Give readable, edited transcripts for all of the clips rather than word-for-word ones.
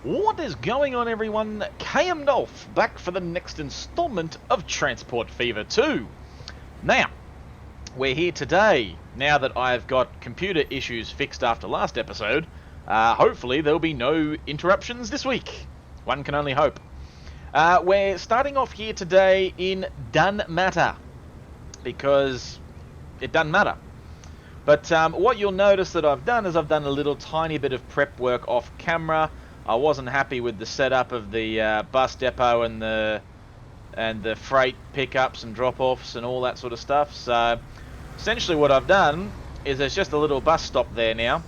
What is going on, everyone? KMDolph back for the next installment of Transport Fever 2. Now, we're here today. Now that I've got computer issues fixed after last episode, hopefully there'll be no interruptions this week. One can only hope. We're starting off here today in Done Matter, because it doesn't matter. But what you'll notice that I've done is I've done a little tiny bit of prep work off camera. I wasn't happy with the setup of the bus depot and the freight pickups and drop-offs and all that sort of stuff. So essentially what I've done is there's just a little bus stop there now,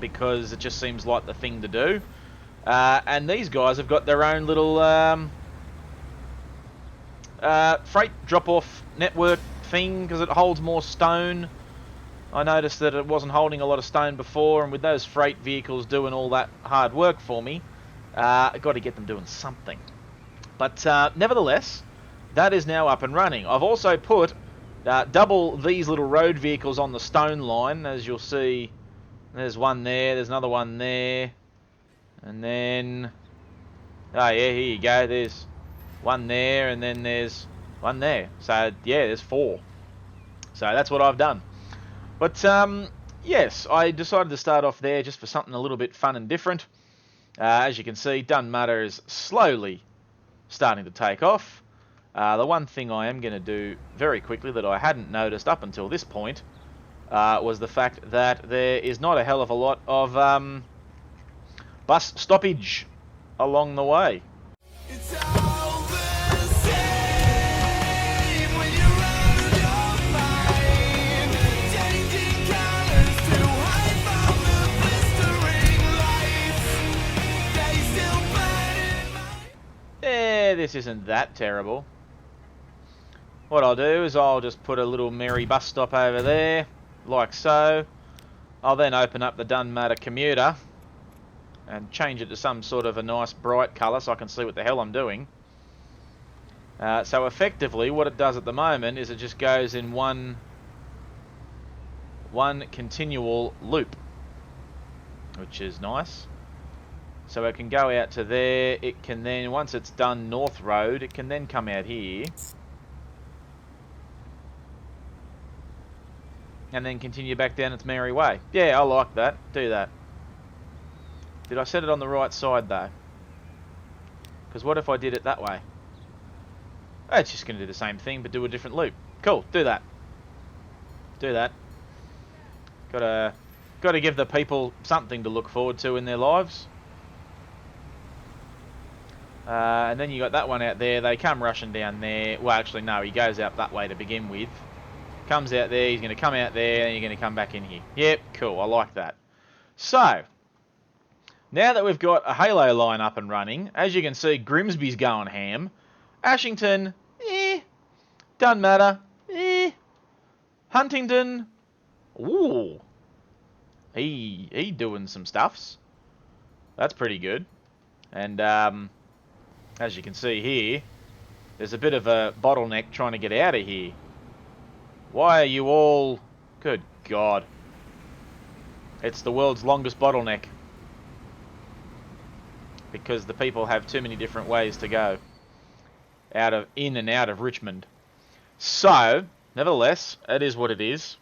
because it just seems like the thing to do. And these guys have got their own little freight drop-off network thing, because it holds more stone. I noticed that it wasn't holding a lot of stone before, and with those freight vehicles doing all that hard work for me, I've got to get them doing something. But nevertheless, that is now up and running. I've also put double these little road vehicles on the stone line. As you'll see, there's one there, there's another one there, and then, oh yeah, here you go, there's one there, and then there's one there. So yeah, there's four. So that's what I've done. But yes, I decided to start off there just for something a little bit fun and different. As you can see, Done Matter is slowly starting to take off. The one thing I am going to do very quickly that I hadn't noticed up until this point was the fact that there is not a hell of a lot of bus stoppage along the way. This isn't that terrible. What I'll do is I'll just put a little merry bus stop over there, like so. I'll then open up the Done Matter commuter and change it to some sort of a nice bright colour so I can see what the hell I'm doing. So effectively what it does at the moment is it just goes in one continual loop, which is nice. So it can go out to there, it can then, once it's done North Road, it can then come out here. And then continue back down its merry way. Yeah, I like that. Do that. Did I set it on the right side though? Because what if I did it that way? Oh, it's just going to do the same thing, but do a different loop. Cool, do that. Do that. Gotta give the people something to look forward to in their lives. And then you got that one out there. They come rushing down there. Well, actually, no, he goes out that way to begin with. Comes out there. He's going to come out there, and you're going to come back in here. Yep, cool. I like that. So, now that we've got a Halo line up and running, as you can see, Grimsby's going ham. Ashington, Done Matter, Huntingdon, ooh, he doing some stuffs. That's pretty good. And as you can see here, there's a bit of a bottleneck trying to get out of here. Why are you all... Good God. It's the world's longest bottleneck. Because the people have too many different ways to go in and out of Richmond. So, nevertheless, it is what it is.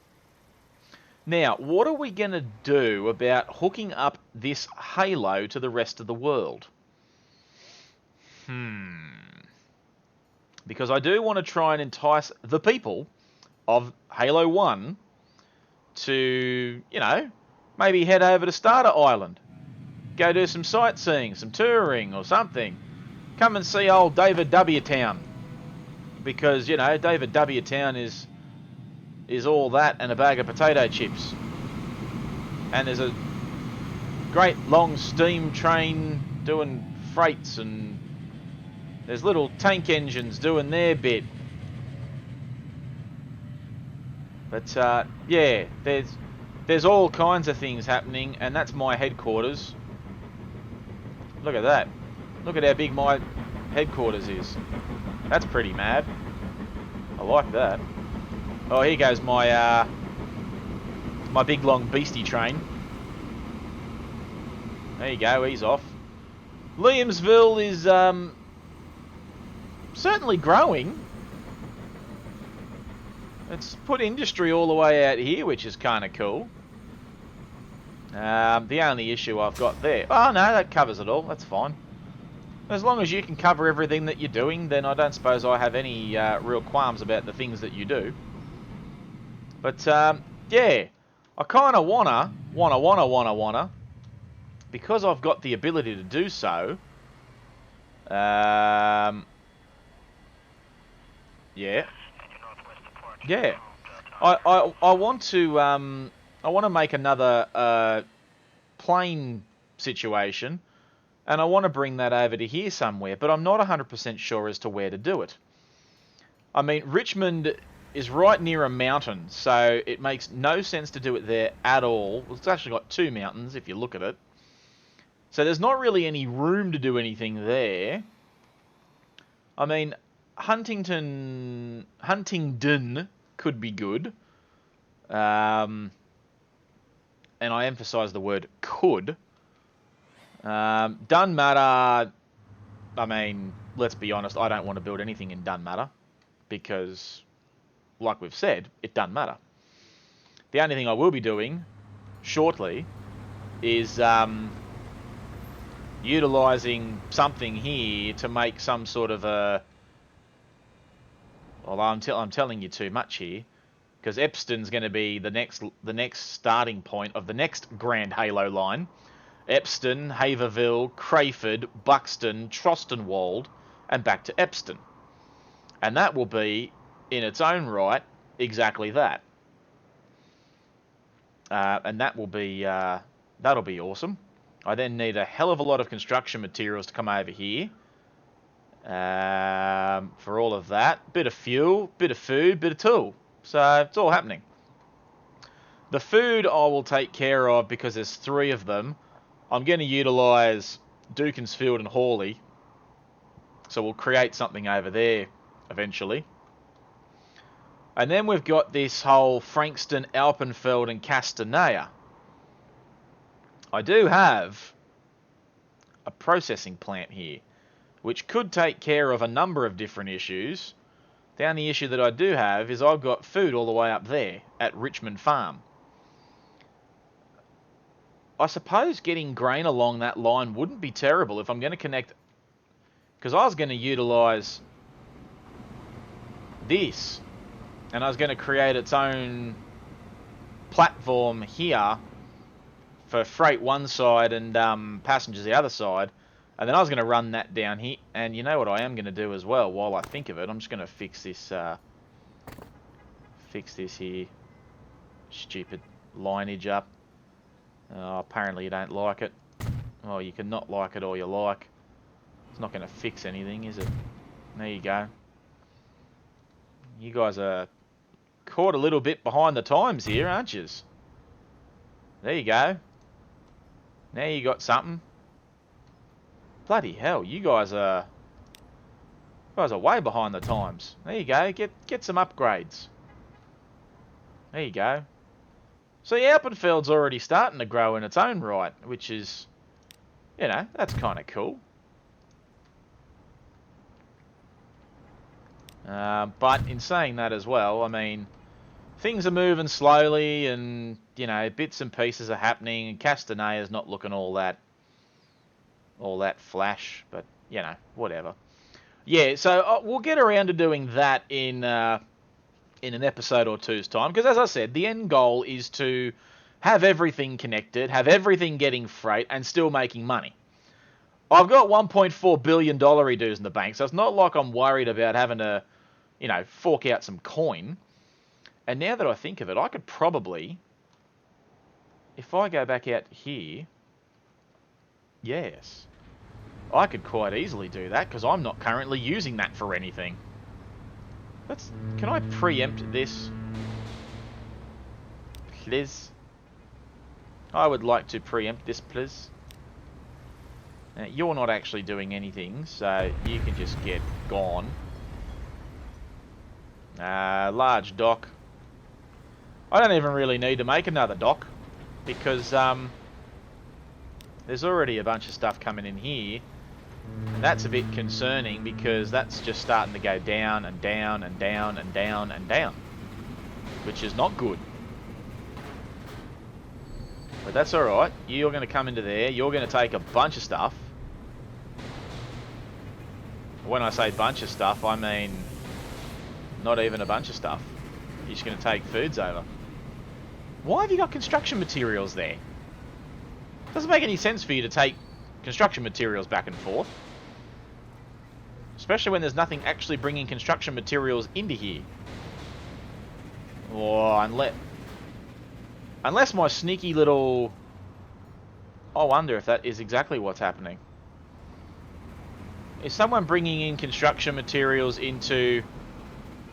Now, what are we going to do about hooking up this Halo to the rest of the world? Because I do want to try and entice the people of Halo 1 to, you know, maybe head over to Starter Island. Go do some sightseeing, some touring or something. Come and see old David W. Town. Because, you know, David W. Town is all that and a bag of potato chips. And there's a great long steam train doing freights, and there's little tank engines doing their bit. But yeah, there's all kinds of things happening, and that's my headquarters. Look at that. Look at how big my headquarters is. That's pretty mad. I like that. Oh, here goes my my big long beastie train. There you go, he's off. Williamsville is certainly growing. It's put industry all the way out here, which is kind of cool. The only issue I've got there... Oh, no, that covers it all. That's fine. As long as you can cover everything that you're doing, then I don't suppose I have any real qualms about the things that you do. But, yeah, I kind of wanna, because I've got the ability to do so, yeah. Yeah. I want to make another plane situation, and I want to bring that over to here somewhere, but I'm not 100% sure as to where to do it. I mean, Richmond is right near a mountain, so it makes no sense to do it there at all. Well, it's actually got 2 mountains if you look at it. So there's not really any room to do anything there. I mean, Huntingdon could be good. And I emphasise the word could. Dunmatter, I mean, let's be honest, I don't want to build anything in Dunmatter because, like we've said, it doesn't matter. The only thing I will be doing shortly is utilising something here to make some sort of a... Well, I'm telling you too much here, because Epston's going to be the next starting point of the next Grand Halo line. Epston, Haverville, Crayford, Buxton, Trostenwald, and back to Epston. And that will be, in its own right, exactly that. And that will be that'll be awesome. I then need a hell of a lot of construction materials to come over here. For all of that. Bit of fuel, bit of food, bit of tool. So it's all happening. The food I will take care of because there's 3 of them. I'm going to utilise Dukinsfield and Hawley. So we'll create something over there eventually. And then we've got this whole Frankston, Alpenfeld and Castanea. I do have a processing plant here, which could take care of a number of different issues. The only issue that I do have is I've got food all the way up there at Richmond Farm. I suppose getting grain along that line wouldn't be terrible if I'm going to connect... Because I was going to utilise this, and I was going to create its own platform here for freight one side and passengers the other side. And then I was going to run that down here. And you know what I am going to do as well while I think of it? I'm just going to fix this here stupid lineage up. Oh, apparently you don't like it. Oh, you can not like it all you like. It's not going to fix anything, is it? There you go. You guys are caught a little bit behind the times here, aren't you? There you go. Now you got something. Bloody hell, you guys are way behind the times. There you go. Get some upgrades. There you go. So the Alpenfeld's already starting to grow in its own right, which is, you know, that's kind of cool. But in saying that as well, I mean, things are moving slowly and, you know, bits and pieces are happening, and Castanea's not looking all that flash, but, you know, whatever. Yeah, so we'll get around to doing that in an episode or two's time, because as I said, the end goal is to have everything connected, have everything getting freight, and still making money. I've got $1.4 billion redos in the bank, so it's not like I'm worried about having to, you know, fork out some coin. And now that I think of it, I could probably, if I go back out here, yes, I could quite easily do that, because I'm not currently using that for anything. Can I preempt this? Please. I would like to preempt this, please. Now, you're not actually doing anything, so you can just get gone. Large dock. I don't even really need to make another dock, because there's already a bunch of stuff coming in here. That's a bit concerning because that's just starting to go down and down and down and down and down, which is not good. But that's alright. You're going to come into there. You're going to take a bunch of stuff. When I say bunch of stuff, I mean not even a bunch of stuff. You're just going to take foods over. Why have you got construction materials there? Doesn't make any sense for you to take construction materials back and forth. Especially when there's nothing actually bringing construction materials into here. Oh, unless my sneaky little... I wonder if that is exactly what's happening. Is someone bringing in construction materials into...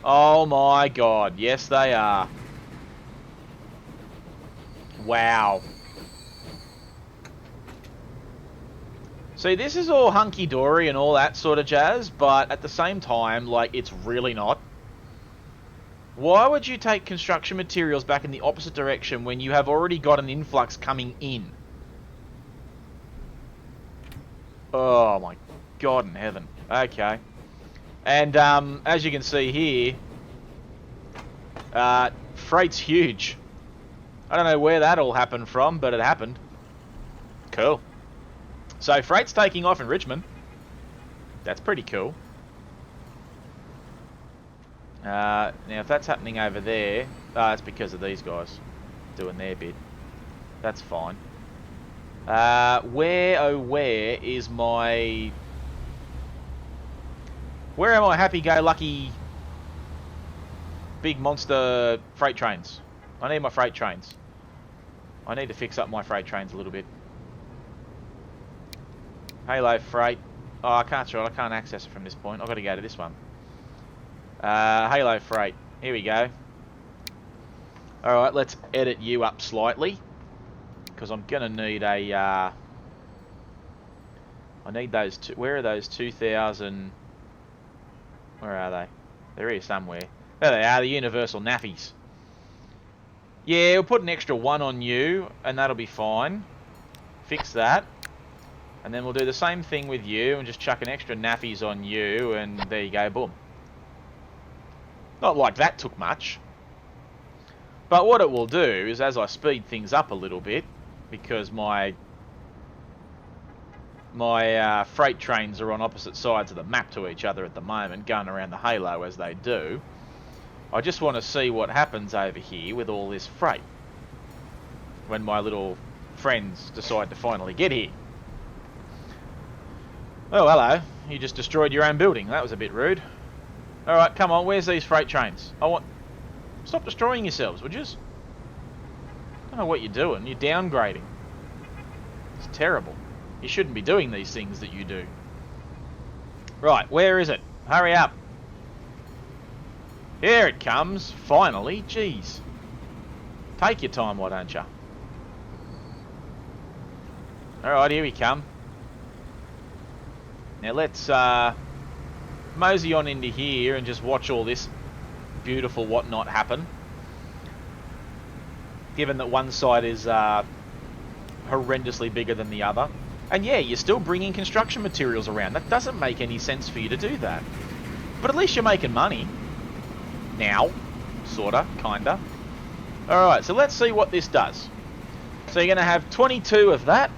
Oh my god, yes they are. Wow. See, this is all hunky-dory and all that sort of jazz, but at the same time, like, it's really not. Why would you take construction materials back in the opposite direction when you have already got an influx coming in? Oh my god in heaven. Okay. And as you can see here, freight's huge. I don't know where that all happened from, but it happened. Cool. So freight's taking off in Richmond. That's pretty cool. Now if that's happening over there, that's because of these guys doing their bit. That's fine. Where, oh where is my... Where are my happy-go-lucky big monster freight trains? I need my freight trains. I need to fix up my freight trains a little bit. Halo freight. Oh, I can't access it from this point. I've got to go to this one. Halo freight. Here we go. Alright, let's edit you up slightly. Because I'm going to need a... I need those two... Where are those 2,000... Where are they? They're here somewhere. There they are, the universal nappies. Yeah, we'll put an extra one on you, and that'll be fine. Fix that. And then we'll do the same thing with you, and just chuck an extra nappies on you, and there you go, boom. Not like that took much. But what it will do is, as I speed things up a little bit, because my freight trains are on opposite sides of the map to each other at the moment, going around the halo as they do, I just want to see what happens over here with all this freight when my little friends decide to finally get here. Oh, hello. You just destroyed your own building. That was a bit rude. Alright, come on. Where's these freight trains? Stop destroying yourselves, would you? I don't know what you're doing. You're downgrading. It's terrible. You shouldn't be doing these things that you do. Right, where is it? Hurry up. Here it comes. Finally. Jeez. Take your time, why don't you? Alright, here we come. Now let's mosey on into here and just watch all this beautiful whatnot happen. Given that one side is horrendously bigger than the other. And yeah, you're still bringing construction materials around. That doesn't make any sense for you to do that. But at least you're making money. Now. Sorta. Kinda. Alright, so let's see what this does. So you're going to have 22 of that.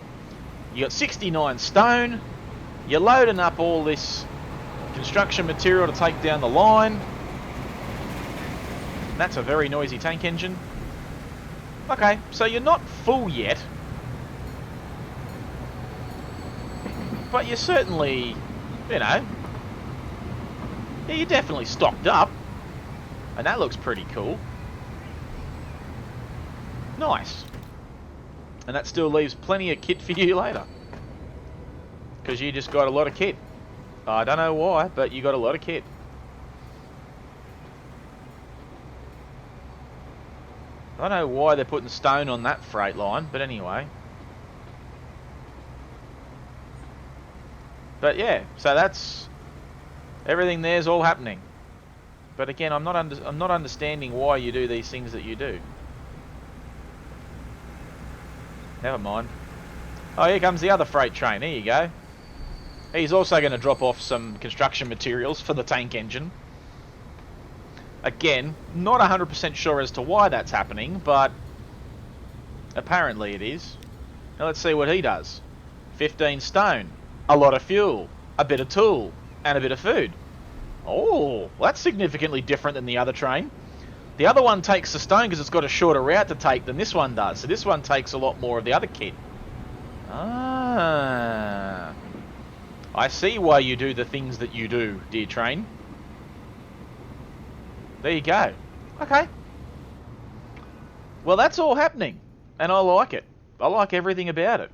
You got 69 stone. You're loading up all this construction material to take down the line. That's a very noisy tank engine. Okay, so you're not full yet. But you're certainly, you know... Yeah, you're definitely stocked up. And that looks pretty cool. Nice. And that still leaves plenty of kit for you later. Because you just got a lot of kit. I don't know why, but you got a lot of kit. I don't know why they're putting stone on that freight line, but anyway. But yeah, so that's... Everything there's all happening. But again, I'm not understanding why you do these things that you do. Never mind. Oh, here comes the other freight train. Here you go. He's also going to drop off some construction materials for the tank engine. Again, not 100% sure as to why that's happening, but apparently it is. Now let's see what he does. 15 stone, a lot of fuel, a bit of tool, and a bit of food. Oh, that's significantly different than the other train. The other one takes the stone because it's got a shorter route to take than this one does. So this one takes a lot more of the other kit. Ah, I see why you do the things that you do, dear train. There you go. Okay. Well, that's all happening. And I like it. I like everything about it.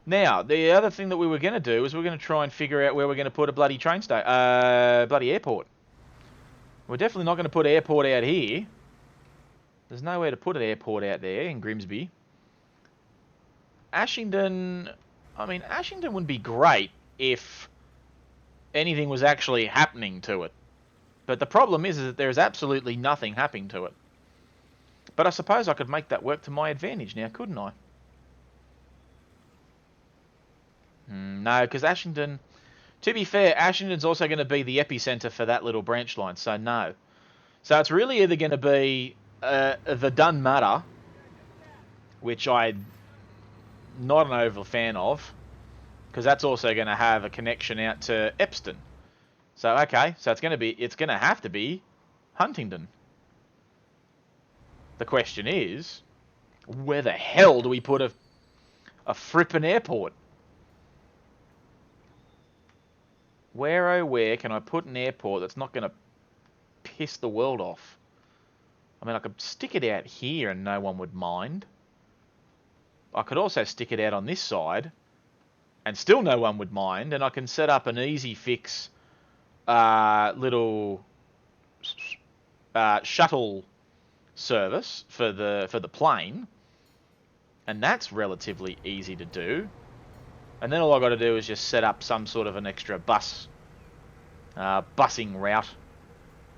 Now, the other thing that we were going to do is we're going to try and figure out where we're going to put a bloody bloody airport. We're definitely not going to put airport out here. There's nowhere to put an airport out there in Grimsby. Ashington... I mean, Ashington would be great if anything was actually happening to it. But the problem is that there is absolutely nothing happening to it. But I suppose I could make that work to my advantage now, couldn't I? No, because Ashington... To be fair, Ashington's also going to be the epicenter for that little branch line, so no. So it's really either going to be the Dunmatter, which I'm not an overall fan of, because that's also going to have a connection out to Epston. So okay, so it's going to have to be Huntingdon. The question is, where the hell do we put a frippin' airport? Where, oh where, can I put an airport that's not going to piss the world off? I mean, I could stick it out here and no one would mind. I could also stick it out on this side and still no one would mind. And I can set up an easy fix little shuttle service for the plane. And that's relatively easy to do. And then all I've got to do is just set up some sort of an extra busing route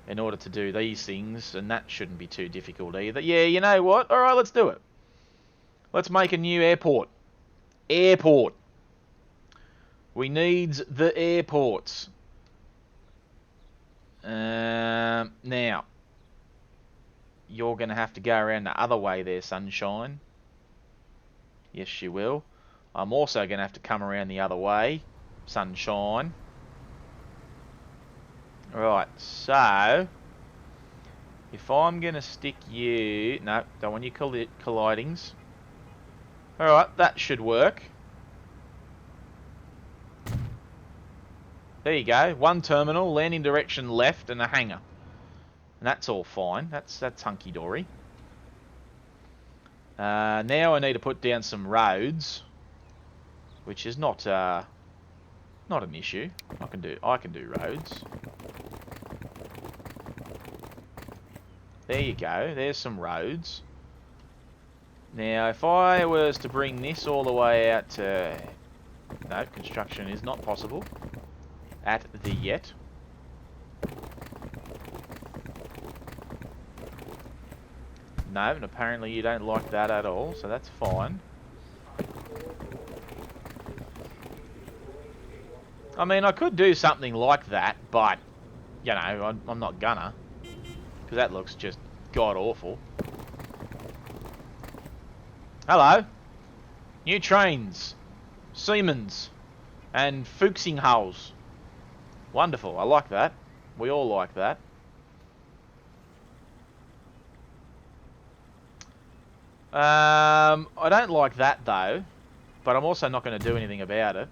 in order to do these things, and that shouldn't be too difficult either. Yeah, you know what? Alright, let's do it. Let's make a new airport. Airport. We needs the airports. Now, you're going to have to go around the other way there, sunshine. Yes, you will. I'm also going to have to come around the other way, sunshine. Right, so if I'm going to stick you... No, don't want you collidings. Alright, that should work. There you go. One terminal, landing direction left, and a hangar. And that's all fine. That's hunky-dory. Now I need to put down some roads, which is not an issue. I can do roads. There you go. There's some roads. Now, if I was to bring this all the way out to... No, construction is not possible at the yet. No, and apparently you don't like that at all, so that's fine. I mean, I could do something like that, but, you know, I'm not gonna. Because that looks just god-awful. Hello. New trains. Siemens. And Fuchsinghals. Wonderful, I like that. We all like that. I don't like that, though. But I'm also not going to do anything about it.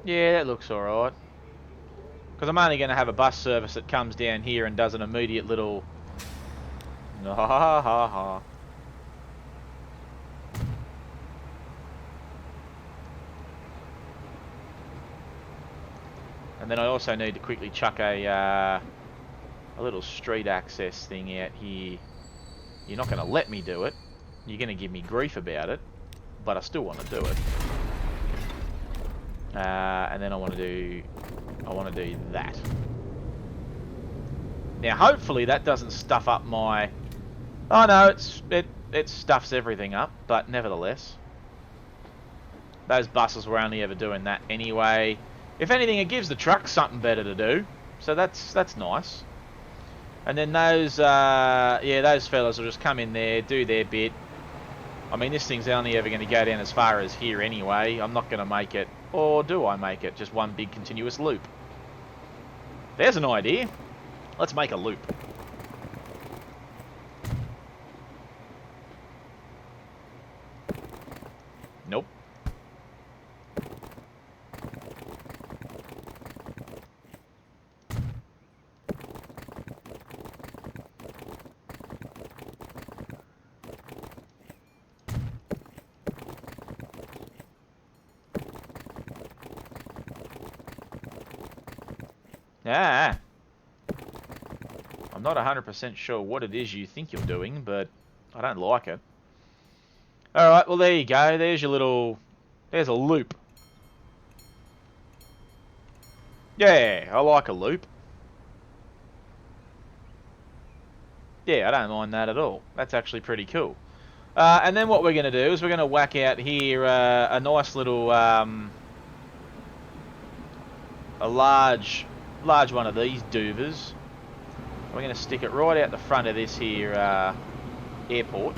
Yeah, that looks alright. Because I'm only going to have a bus service that comes down here and does an immediate little... Ha ha ha ha. And then I also need to quickly chuck a little street access thing out here. You're not going to let me do it. You're going to give me grief about it. But I still want to do it. And then I want to do that. Now, hopefully that doesn't stuff up my... Oh no, it stuffs everything up, but nevertheless. Those buses were only ever doing that anyway. If anything, it gives the truck something better to do. So that's nice. And then those, yeah, those fellas will just come in there, do their bit. I mean, this thing's only ever going to go down as far as here anyway. I'm not going to make it, or do I make it? Just one big continuous loop. There's an idea. Let's make a loop. Nope. Ah. I'm not 100% sure what it is you think you're doing, but I don't like it. Alright, well there you go. There's your little... There's a loop. Yeah, I like a loop. Yeah, I don't mind that at all. That's actually pretty cool. And then what we're going to do is we're going to whack out here a nice little... a large one of these doovers. We're going to stick it right out the front of this here airport,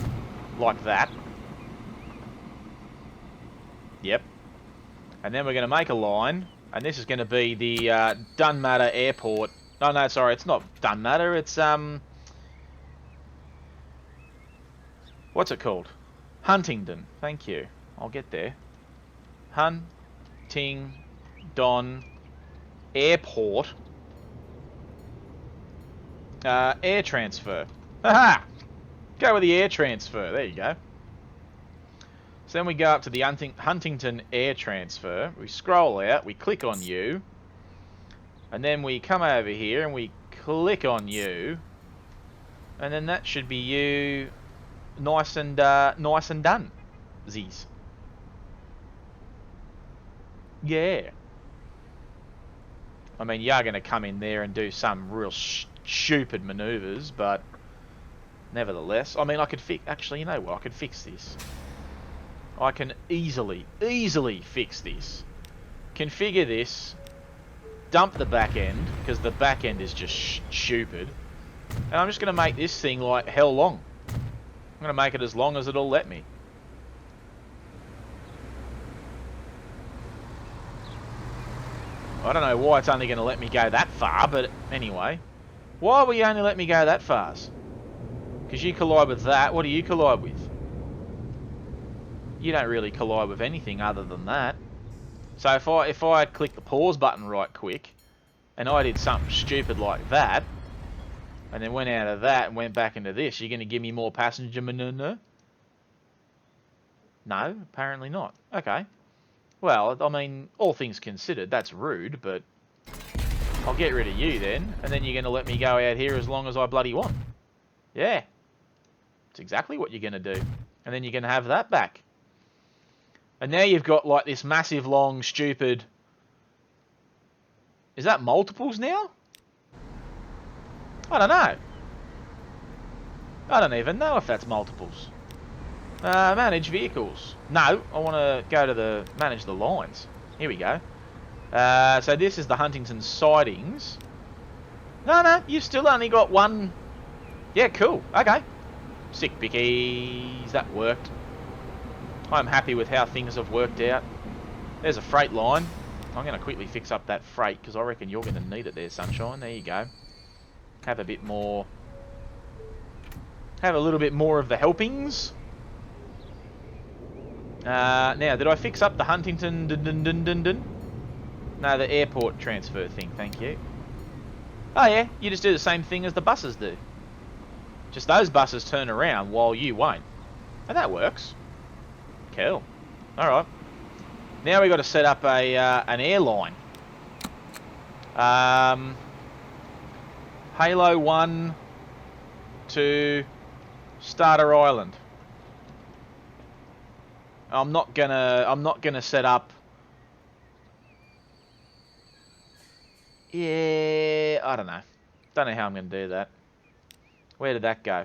like that. Yep. And then we're going to make a line, and this is going to be the Dunmatter Airport. No, sorry, it's not Dunmatter, it's, what's it called? Huntingdon, thank you. I'll get there. Huntingdon Airport. Air transfer. Haha! Go with the air transfer. There you go. So then we go up to the Huntington Air Transfer. We scroll out. We click on you. And then we come over here and we click on you. And then that should be you nice and done. Z's. Yeah. I mean, you are going to come in there and do some real stupid manoeuvres, but nevertheless, I mean, I could fix... Actually, you know what? I could fix this. I can easily fix this. Configure this. Dump the back end, because the back end is just stupid. And I'm just going to make this thing like hell long. I'm going to make it as long as it'll let me. I don't know why it's only going to let me go that far, but anyway. Why will you only let me go that far? Because you collide with that. What do you collide with? You don't really collide with anything other than that. So if I click the pause button right quick, and I did something stupid like that, and then went out of that and went back into this, you're going to give me more passenger maneuver? No, apparently not. Okay. Well, I mean, all things considered, that's rude, but I'll get rid of you then, and then you're going to let me go out here as long as I bloody want. Yeah. That's exactly what you're going to do. And then you're going to have that back. And now you've got, like, this massive, long, stupid... Is that multiples now? I don't know. I don't even know if that's multiples. Manage vehicles. No, I want to go to the manage the lines. Here we go. So this is the Huntington sidings. No, you've still only got one. Yeah, cool. Okay. Sick bickies. That worked. I'm happy with how things have worked out. There's a freight line. I'm going to quickly fix up that freight because I reckon you're going to need it there, sunshine. There you go. Have a bit more. Have a little bit more of the helpings. Now, did I fix up the Huntington... No, the airport transfer thing, thank you. Oh yeah, you just do the same thing as the buses do. Just those buses turn around while you won't. And that works. Cool. Alright. Now we've got to set up a an airline. Halo 1 to Starter Island. I'm not gonna set up. Yeah, I don't know. Don't know how I'm going to do that. Where did that go?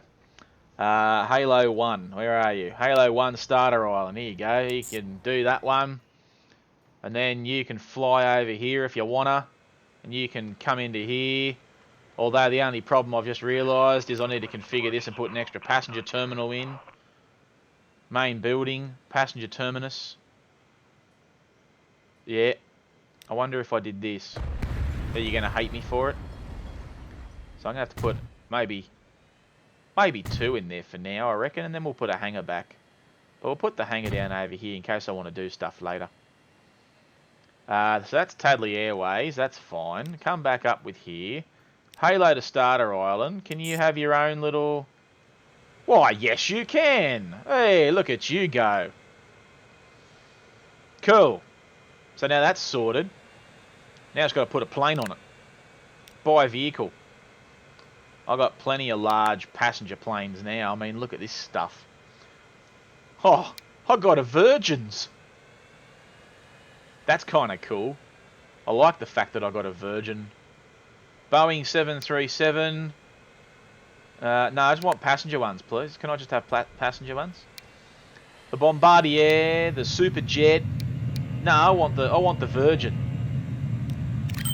Halo 1. Where are you? Halo 1 starter island. Here you go. You can do that one. And then you can fly over here if you wanna. And you can come into here. Although the only problem I've just realised is I need to configure this and put an extra passenger terminal in. Main building. Passenger terminus. Yeah. I wonder if I did this. Are you going to hate me for it? So I'm going to have to put maybe 2 in there for now, I reckon. And then we'll put a hangar back. But we'll put the hangar down over here in case I want to do stuff later. So that's Tadley Airways. That's fine. Come back up with here. Halo to Starter Island. Can you have your own little... Why, yes you can. Hey, look at you go. Cool. So now that's sorted. Now it's got to put a plane on it. Buy vehicle. I've got plenty of large passenger planes now. I mean, look at this stuff. Oh, I got a Virgins. That's kind of cool. I like the fact that I got a Virgin. Boeing 737. No, I just want passenger ones, please. Can I just have passenger ones? The Bombardier, the Superjet. No, I want the Virgin.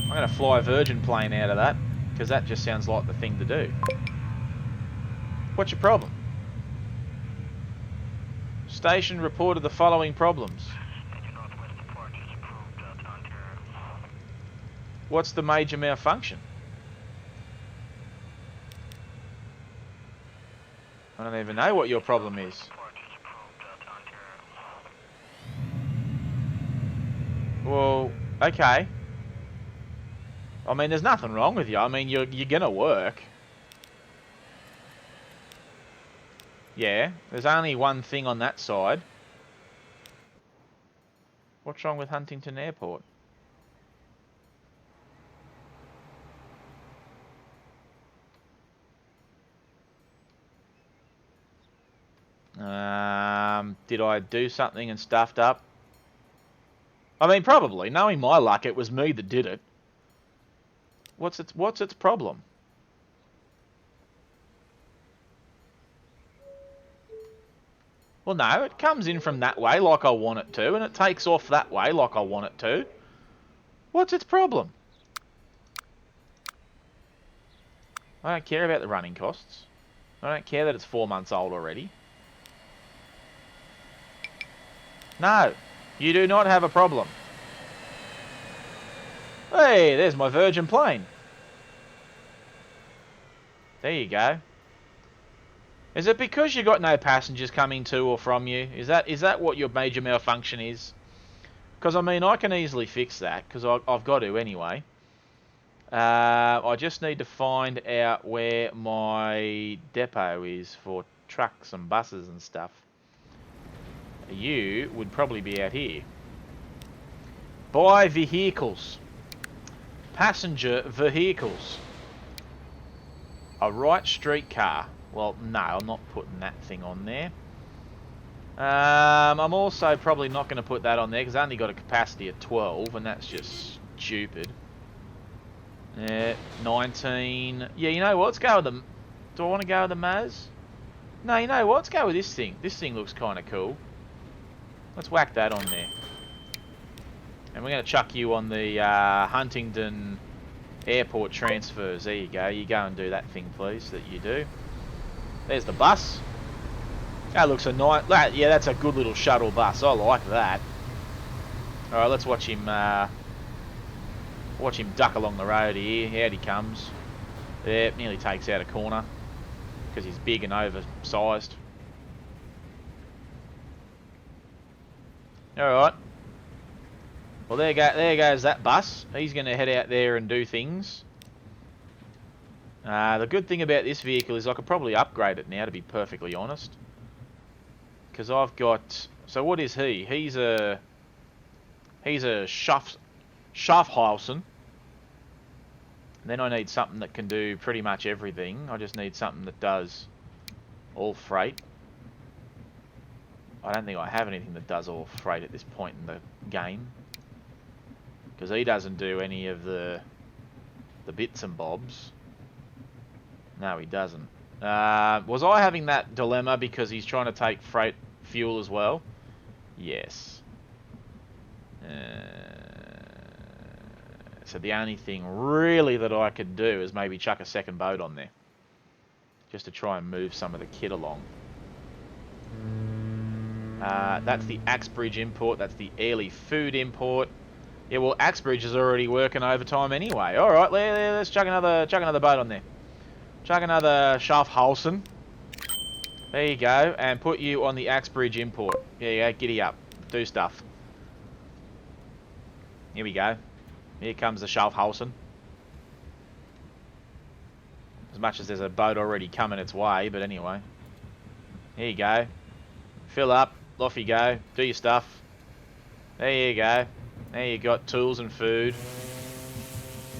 I'm going to fly a Virgin plane out of that because that just sounds like the thing to do. What's your problem? Station reported the following problems. What's the major malfunction? I don't even know what your problem is. Well, okay. I mean, there's nothing wrong with you. I mean, you're gonna work. Yeah, there's only one thing on that side. What's wrong with Huntington Airport? Did I do something and stuffed up? I mean, probably. Knowing my luck, it was me that did it. What's its problem? Well, no, it comes in from that way like I want it to, and it takes off that way like I want it to. What's its problem? I don't care about the running costs. I don't care that it's 4 months old already. No, you do not have a problem. Hey, there's my Virgin plane. There you go. Is it because you got no passengers coming to or from you? Is that what your major malfunction is? Because, I mean, I can easily fix that, because I've got to anyway. I just need to find out where my depot is for trucks and buses and stuff. You would probably be out here. Buy vehicles. Passenger vehicles. A right streetcar. Well, no, I'm not putting that thing on there. I'm also probably not going to put that on there because I only got a capacity of 12, and that's just stupid. 19. Yeah, you know what? Let's go with the... Do I want to go with the Maz? No, you know what? Let's go with this thing. This thing looks kind of cool. Let's whack that on there. And we're going to chuck you on the Huntington Airport transfers. There you go. You go and do that thing, please, that you do. There's the bus. That looks a nice... Yeah, that's a good little shuttle bus. I like that. Alright, let's watch him duck along the road here. Out he comes. There, nearly takes out a corner. Because he's big and oversized. Alright. Well, there goes that bus. He's going to head out there and do things. The good thing about this vehicle is I could probably upgrade it now, to be perfectly honest. Because I've got... So what is he? He's a Schaffhausen. Then I need something that can do pretty much everything. I just need something that does all freight. I don't think I have anything that does all freight at this point in the game. Because he doesn't do any of the bits and bobs. No, he doesn't. Was I having that dilemma because he's trying to take freight fuel as well? Yes. So the only thing really that I could do is maybe chuck a second boat on there. Just to try and move some of the kit along. That's the Axbridge import. That's the Airlie food import. Yeah, well, Axbridge is already working overtime anyway. All right, let's chuck another boat on there. Chuck another Schaffhausen. There you go, and put you on the Axbridge import. There you go, giddy up, do stuff. Here we go. Here comes the Schaffhausen. As much as there's a boat already coming its way, but anyway. Here you go. Fill up, off you go, do your stuff. There you go. There you got tools and food.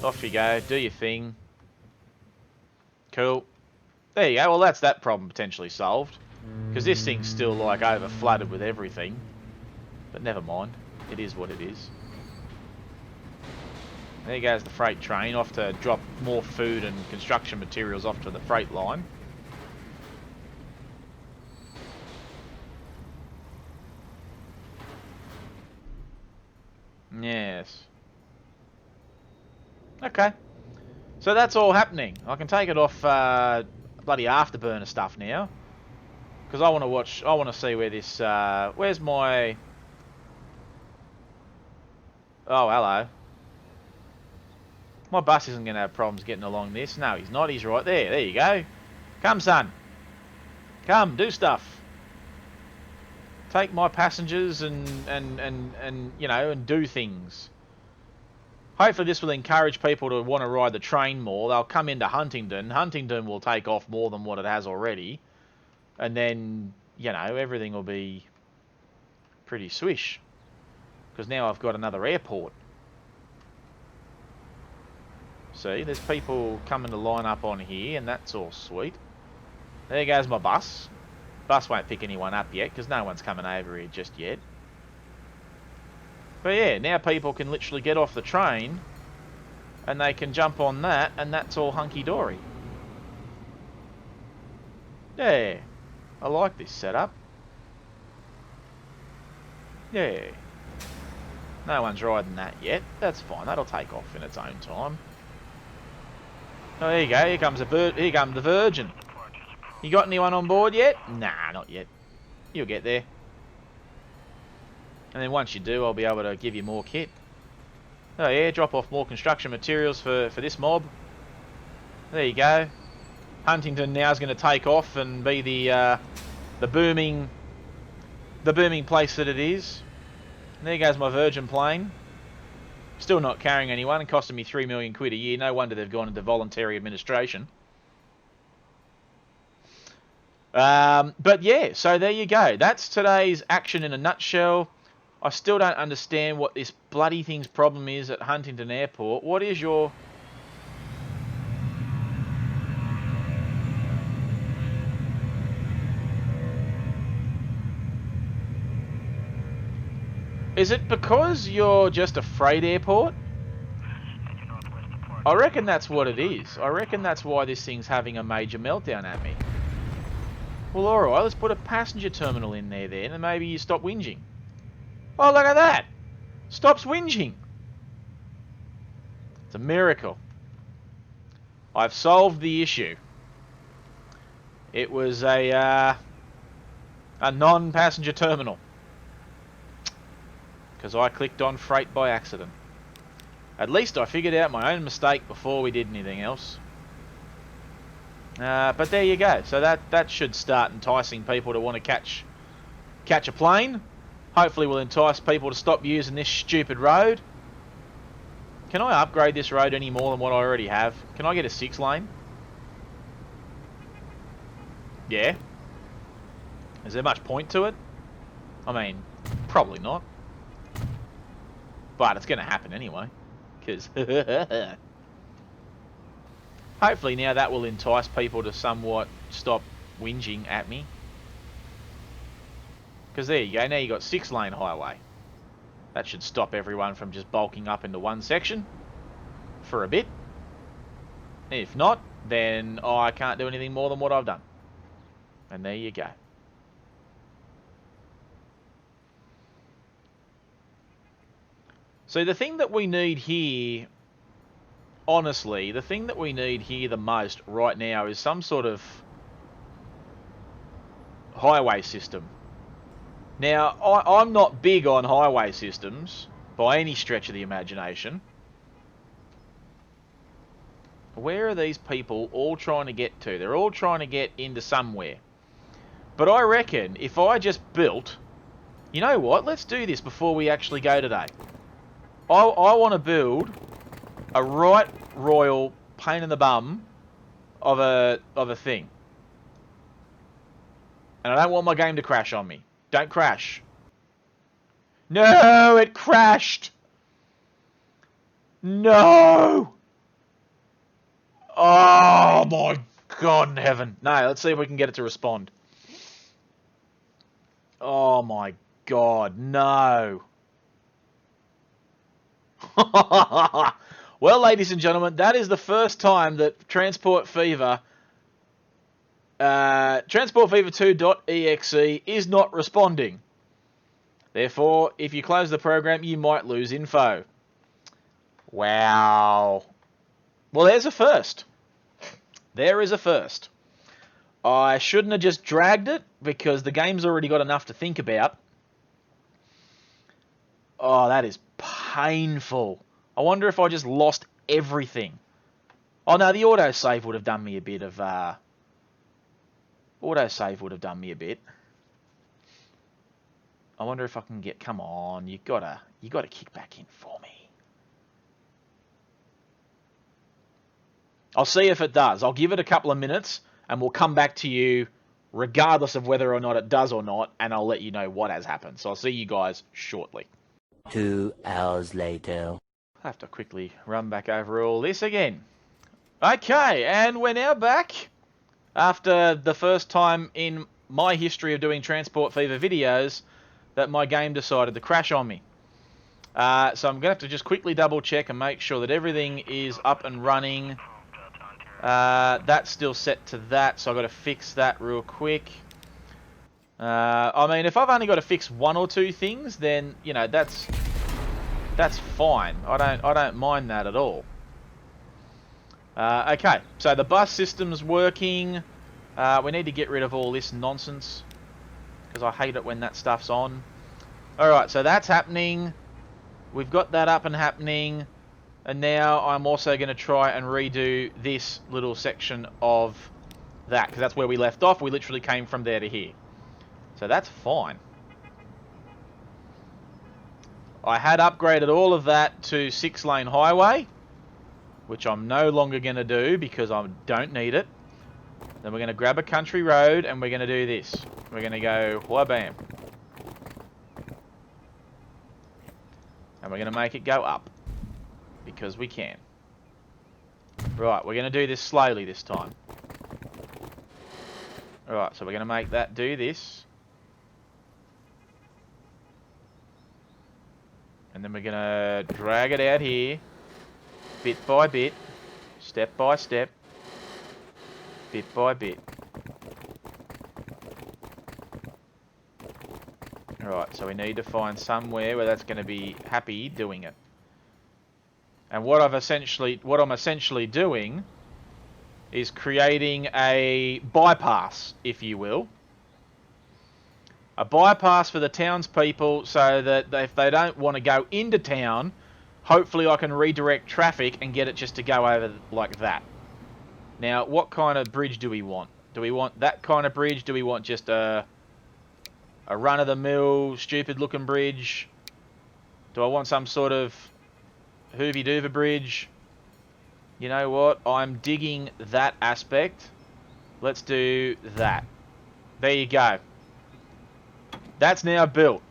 Off you go, do your thing. Cool. There you go, well that's that problem potentially solved. Because this thing's still like over flooded with everything. But never mind, it is what it is. There goes the freight train off to drop more food and construction materials off to the freight line. Yes. Okay. So that's all happening. I can take it off bloody afterburner stuff now. Because I want to see where this, where's my... Oh, hello. My bus isn't going to have problems getting along this. No, he's not. He's right there. There you go. Come, son. Come, do stuff. Take my passengers and you know, and do things. Hopefully this will encourage people to want to ride the train more. They'll come into Huntingdon. Huntingdon will take off more than what it has already. And then, you know, everything will be pretty swish. Because now I've got another airport. See, there's people coming to line up on here, and that's all sweet. There goes my bus. Bus won't pick anyone up yet, because no one's coming over here just yet. But yeah, now people can literally get off the train, and they can jump on that, and that's all hunky-dory. Yeah, I like this setup. Yeah. No one's riding that yet. That's fine, that'll take off in its own time. Oh, there you go. Here comes the Virgin. You got anyone on board yet? Nah, not yet. You'll get there. And then once you do, I'll be able to give you more kit. Oh yeah, drop off more construction materials for this mob. There you go. Huntingdon now is going to take off and be the booming place that it is. And there goes my Virgin plane. Still not carrying anyone and costing me 3 million quid a year. No wonder they've gone into voluntary administration. But yeah, so there you go. That's today's action in a nutshell. I still don't understand what this bloody thing's problem is at Huntingdon Airport. What is your... Is it because you're just a freight airport? I reckon that's what it is. I reckon that's why this thing's having a major meltdown at me. Well, alright, let's put a passenger terminal in there then, and maybe you stop whinging. Oh, look at that! Stops whinging! It's a miracle. I've solved the issue. It was a non-passenger terminal. Because I clicked on freight by accident. At least I figured out my own mistake before we did anything else. But there you go. So that should start enticing people to want to catch a plane. Hopefully will entice people to stop using this stupid road. Can I upgrade this road any more than what I already have? Can I get a 6 lane? Yeah. Is there much point to it? I mean, probably not. But it's going to happen anyway. Because... Hopefully now that will entice people to somewhat stop whinging at me. Because there you go, now you got 6 lane highway. That should stop everyone from just bulking up into one section for a bit. If not, then I can't do anything more than what I've done. And there you go. So the thing that we need here, honestly, the thing that we need here the most right now is some sort of highway system. Now, I'm not big on highway systems by any stretch of the imagination. Where are these people all trying to get to? They're all trying to get into somewhere. But I reckon if I just built... You know what? Let's do this before we actually go today. I want to build a right royal pain in the bum of a thing. And I don't want my game to crash on me. Don't crash. No, it crashed. No. Oh my God in heaven. No, let's see if we can get it to respond. Oh my God, no. Well, ladies and gentlemen, that is the first time that Transport Fever 2.exe is not responding. Therefore, if you close the program, you might lose info. Wow. Well, there's a first. There is a first. I shouldn't have just dragged it because the game's already got enough to think about. Oh, that is painful. I wonder if I just lost everything. Oh no, the autosave would have done me a bit of... Autosave would have done me a bit. I wonder if I can get... Come on, you gotta kick back in for me. I'll see if it does. I'll give it a couple of minutes and we'll come back to you regardless of whether or not it does or not, and I'll let you know what has happened. So I'll see you guys shortly. 2 hours later. I have to quickly run back over all this again. Okay, and we're now back after the first time in my history of doing Transport Fever videos that my game decided to crash on me. So I'm going to have to just quickly double check and make sure that everything is up and running. That's still set to that, so I've got to fix that real quick. I mean, if I've only got to fix one or two things, then, you know, that's fine. I don't mind that at all. Okay, so the bus system's working. We need to get rid of all this nonsense because I hate it when that stuff's on. Alright, so that's happening. We've got that up and happening. And now I'm also going to try and redo this little section of that, because that's where we left off. We literally came from there to here. So that's fine. I had upgraded all of that to 6-lane highway, which I'm no longer going to do because I don't need it. Then we're going to grab a country road and we're going to do this. We're going to go wha-bam. And we're going to make it go up. Because we can. Right, we're going to do this slowly this time. Alright, so we're going to make that do this. And then we're going to drag it out here. Bit by bit. Step by step. Bit by bit. Alright, so we need to find somewhere where that's going to be happy doing it. And what I'm essentially doing is creating a bypass, if you will. A bypass for the townspeople so that if they don't want to go into town, hopefully I can redirect traffic and get it just to go over like that. Now, what kind of bridge do we want? Do we want that kind of bridge? Do we want just a run-of-the-mill, stupid-looking bridge? Do I want some sort of Hoovy Doover bridge? You know what? I'm digging that aspect. Let's do that. There you go. That's now built.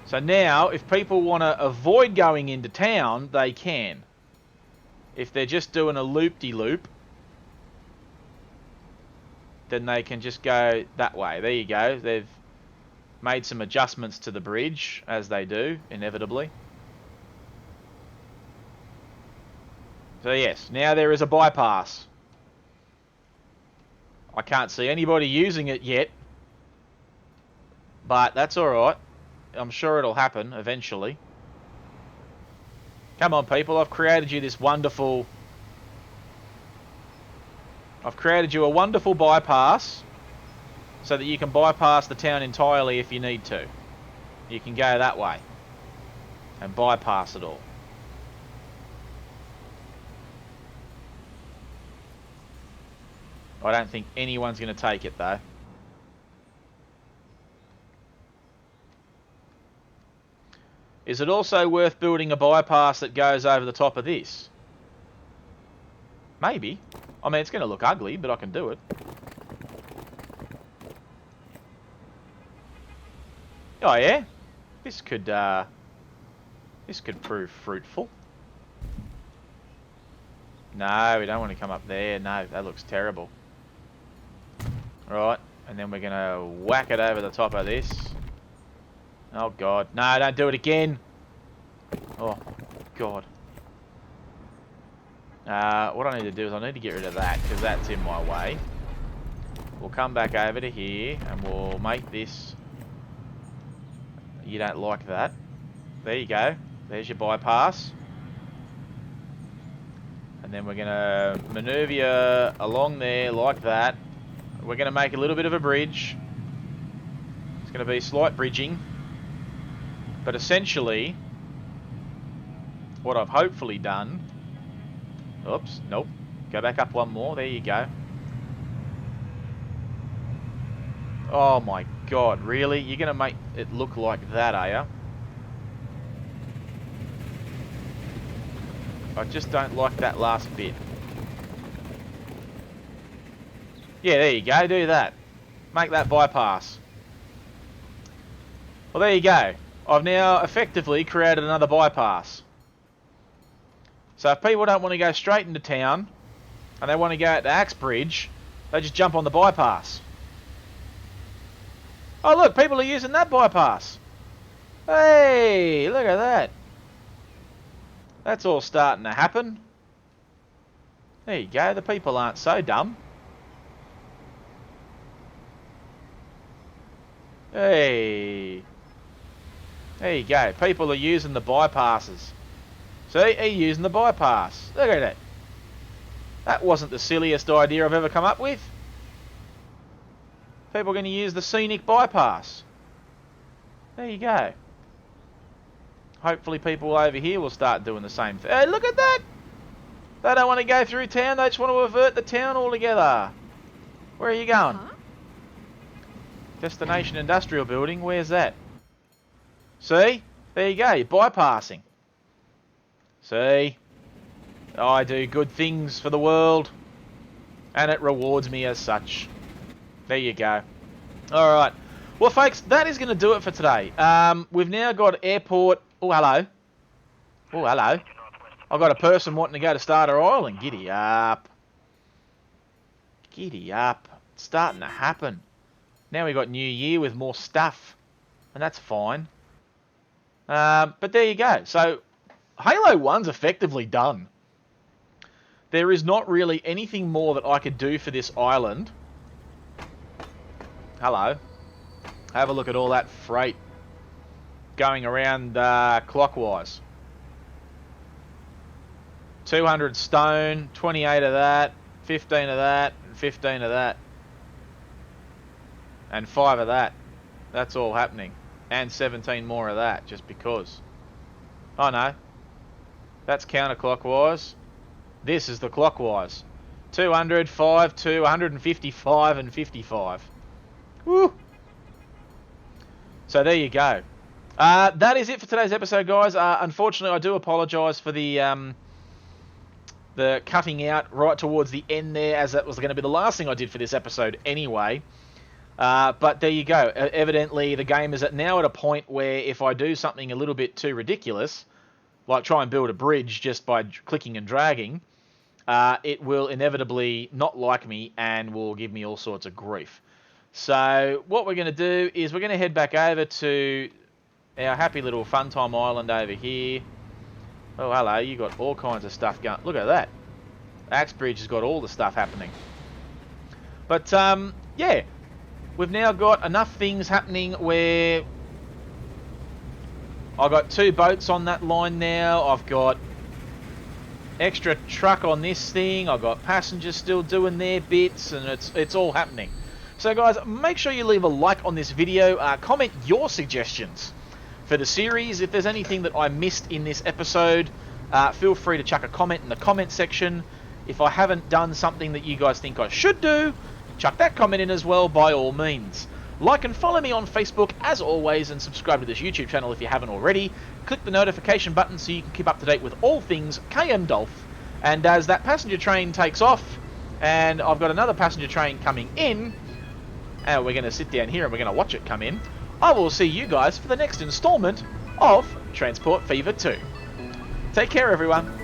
So now, if people want to avoid going into town, they can. If they're just doing a loop-de-loop, then they can just go that way. There you go. They've made some adjustments to the bridge, as they do, inevitably. So yes, now there is a bypass. I can't see anybody using it yet. But that's alright. I'm sure it'll happen eventually. Come on, people. I've created you this wonderful... I've created you a wonderful bypass so that you can bypass the town entirely if you need to. You can go that way and bypass it all. I don't think anyone's going to take it, though. Is it also worth building a bypass that goes over the top of this? Maybe. I mean, it's going to look ugly, but I can do it. Oh, yeah? This could prove fruitful. No, we don't want to come up there. No, that looks terrible. Right, and then we're going to whack it over the top of this. Oh, God. No, don't do it again. Oh, God. What I need to do is I need to get rid of that, because that's in my way. We'll come back over to here, and we'll make this... You don't like that. There you go. There's your bypass. And then we're going to manoeuvre you along there like that. We're going to make a little bit of a bridge. It's going to be slight bridging. But essentially, what I've hopefully done... Oops, nope. Go back up one more. There you go. Oh my God, really? You're going to make it look like that, are you? I just don't like that last bit. Yeah, there you go. Do that. Make that bypass. Well, there you go. I've now effectively created another bypass. So if people don't want to go straight into town and they want to go out to Axebridge, they just jump on the bypass. Oh, look, people are using that bypass. Hey, look at that. That's all starting to happen. There you go. The people aren't so dumb. Hey. There you go. People are using the bypasses. See? He's using the bypass. Look at it. That wasn't the silliest idea I've ever come up with. People are going to use the scenic bypass. There you go. Hopefully people over here will start doing the same thing. Hey, look at that! They don't want to go through town. They just want to avert the town altogether. Where are you going? Destination Industrial Building. Where's that? See? There you go. You're bypassing. See? I do good things for the world. And it rewards me as such. There you go. Alright. Well, folks, that is going to do it for today. We've now got airport... Oh, hello. Oh, hello. I've got a person wanting to go to Starter Island. Giddy up. Giddy up. It's starting to happen. Now we've got New Year with more stuff. And that's fine. But there you go. So, Halo 1's effectively done. There is not really anything more that I could do for this island. Hello. Have a look at all that freight going around clockwise. 200 stone, 28 of that, 15 of that, and 15 of that. And 5 of that. That's all happening. And 17 more of that, just because. Oh no. That's counterclockwise. This is the clockwise. 200, 5, 2, 155, and 55. Woo! So there you go. That is it for today's episode, guys. Unfortunately, I do apologise for the cutting out right towards the end there, as that was going to be the last thing I did for this episode anyway. But there you go. Evidently, the game is now at a point where if I do something a little bit too ridiculous, like try and build a bridge just by clicking and dragging, it will inevitably not like me and will give me all sorts of grief. So what we're going to do is we're going to head back over to our happy little Funtime Island over here. Oh, hello, you got all kinds of stuff going. Look at that. Axbridge has got all the stuff happening. But, yeah. We've now got enough things happening where I've got 2 boats on that line now. I've got extra truck on this thing. I've got passengers still doing their bits, and it's all happening. So guys, make sure you leave a like on this video. Comment your suggestions for the series. If there's anything that I missed in this episode, feel free to chuck a comment in the comment section. If I haven't done something that you guys think I should do, chuck that comment in as well, by all means. Like and follow me on Facebook as always, and subscribe to this YouTube channel if you haven't already. Click the notification button so you can keep up to date with all things KMDolph. And as that passenger train takes off, and I've got another passenger train coming in, and we're going to sit down here and we're going to watch it come in, I will see you guys for the next installment of Transport Fever 2. Take care, everyone.